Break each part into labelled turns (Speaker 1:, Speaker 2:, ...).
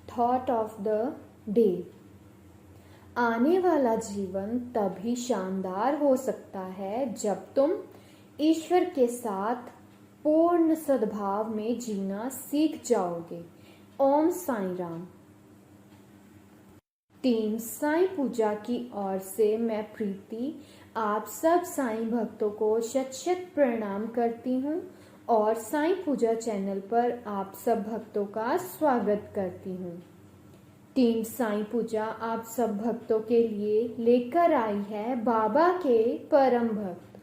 Speaker 1: Thought of the day. आने वाला जीवन तभी शानदार हो सकता है जब तुम ईश्वर के साथ पूर्ण सद्भाव में जीना सीख जाओगे। ओम साईं राम। टीम साईं पूजा की ओर से मैं प्रीति आप सब साईं भक्तों को शत शत प्रणाम करती हूँ और साईं पूजा चैनल पर आप सब भक्तों का स्वागत करती हूँ। टीम साईं पूजा आप सब भक्तों के लिए लेकर आई है बाबा के परम भक्त।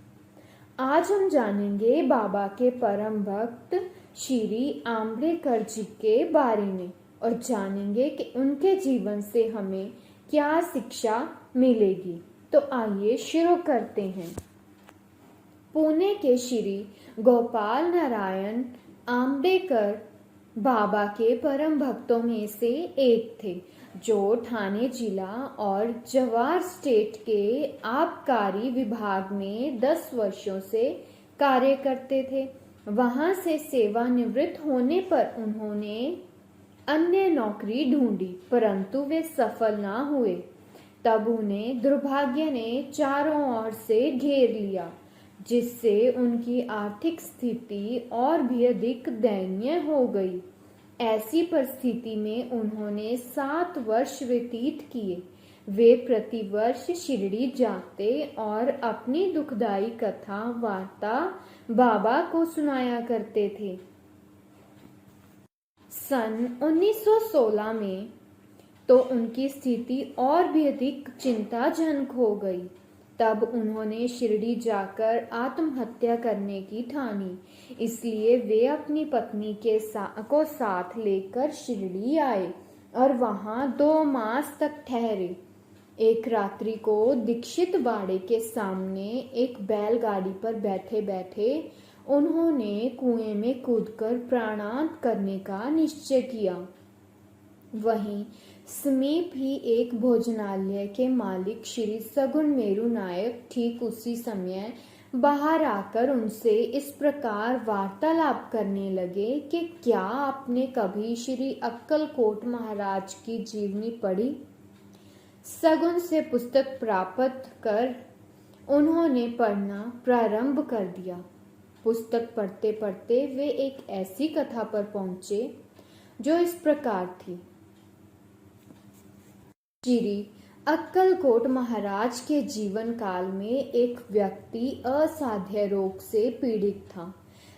Speaker 1: आज हम जानेंगे बाबा के परम भक्त श्री आम्बेडकर जी के बारे में और जानेंगे कि उनके जीवन से हमें क्या शिक्षा मिलेगी। तो आइए शुरू करते हैं। पुणे के श्री गोपाल नारायण आम्बेडकर बाबा के परम भक्तों में से एक थे, जो ठाणे जिला और जवाहर स्टेट के आबकारी विभाग में 10 वर्षों से कार्य करते थे। वहां से सेवानिवृत्त होने पर उन्होंने अन्य नौकरी ढूंढी, परंतु वे सफल ना हुए। तब उन्हें दुर्भाग्य ने चारों ओर से घेर लिया, जिससे उनकी आर्थिक स्थिति और भी अधिक दयनीय हो गई। ऐसी परिस्थिति में उन्होंने 7 वर्ष व्यतीत किए। वे प्रतिवर्ष शिरडी जाते और अपनी दुखदाई कथा वार्ता बाबा को सुनाया करते थे। सन 1916 में तो उनकी स्थिति और भी अधिक चिंताजनक हो गई। तब उन्होंने शिरडी जाकर आत्महत्या करने की ठानी। इसलिए वे अपनी पत्नी को साथ लेकर शिरडी आए और वहां 2 मास तक ठहरे। एक रात्रि को दीक्षित बाड़े के सामने एक बैलगाड़ी पर बैठे बैठे उन्होंने कुएं में कूदकर प्राणांत करने का निश्चय किया। वहीं समीप ही एक भोजनालय के मालिक श्री सगुन मेरू नायक ठीक उसी समय बाहर आकर उनसे इस प्रकार वार्तालाप करने लगे कि क्या आपने कभी श्री अक्कलकोट महाराज की जीवनी पढ़ी? सगुन से पुस्तक प्राप्त कर उन्होंने पढ़ना प्रारंभ कर दिया। पुस्तक पढ़ते पढ़ते वे एक ऐसी कथा पर पहुंचे जो इस प्रकार थी। श्री अक्कलकोट महाराज के जीवन काल में एक व्यक्ति असाध्य रोग से पीड़ित था।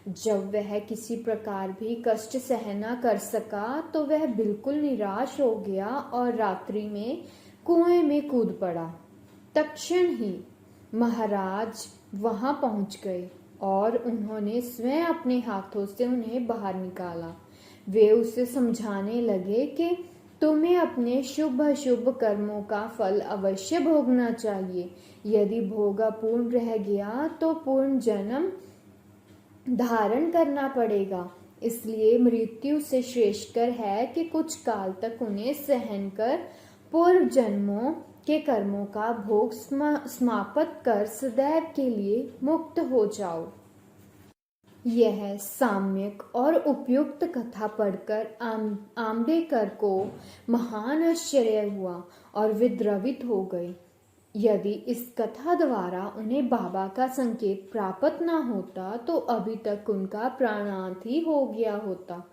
Speaker 1: जब वह किसी प्रकार भी कष्ट सहना कर सका तो वह बिल्कुल निराश हो गया और रात्रि में कुएं में कूद पड़ा। तत्क्षण ही महाराज वहां पहुंच गए और उन्होंने स्वयं अपने हाथों से उन्हें बाहर निकाला। वे उसे समझाने लगे कि तुम्हें अपने शुभ अशुभ कर्मों का फल अवश्य भोगना चाहिए। यदि भोग अपूर्ण रह गया तो पूर्ण जन्म धारण करना पड़ेगा। इसलिए मृत्यु से श्रेष्ठकर है कि कुछ काल तक उन्हें सहन कर पूर्व जन्मों के कर्मों का भोग समाप्त कर सदैव के लिए मुक्त हो जाओ। यह साम्यक और उपयुक्त कथा पढ़कर आम्बेडकर को महान आश्चर्य हुआ और वे द्रवित हो गए। यदि इस कथा द्वारा उन्हें बाबा का संकेत प्राप्त न होता तो अभी तक उनका प्राणांत ही हो गया होता।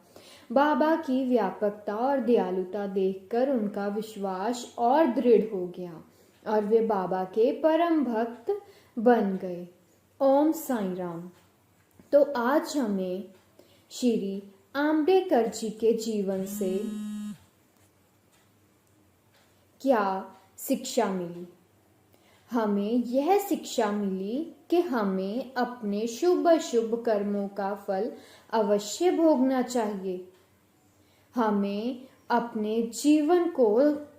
Speaker 1: बाबा की व्यापकता और दयालुता देखकर उनका विश्वास और दृढ़ हो गया और वे बाबा के परम भक्त बन गए। ओम साईं राम। तो आज हमें श्री आम्बेडकर जी के जीवन से क्या शिक्षा मिली? हमें यह शिक्षा मिली कि हमें अपने शुभ अशुभ कर्मों का फल अवश्य भोगना चाहिए। हमें अपने जीवन को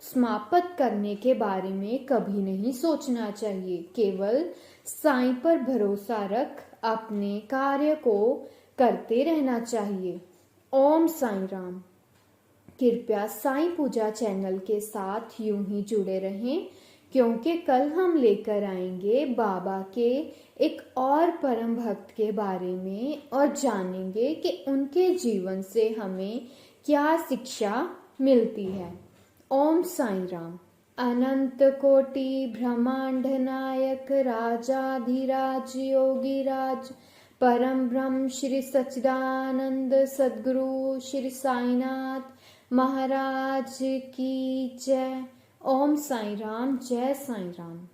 Speaker 1: समाप्त करने के बारे में कभी नहीं सोचना चाहिए। केवल साईं पर भरोसा रख अपने कार्य को करते रहना चाहिए। ओम साईं राम। कृपया साईं पूजा चैनल के साथ यूं ही जुड़े रहें, क्योंकि कल हम लेकर आएंगे बाबा के एक और परम भक्त के बारे में और जानेंगे कि उनके जीवन से हमें क्या शिक्षा मिलती है। ओम साईं राम। अनंत कोटि ब्रह्मांड नायक राजाधिराज योगीराज परम ब्रह्म श्री सच्चिदानंद सद्गुरु श्री साईनाथ महाराज की जय। ओम साईं राम। जय साईं राम।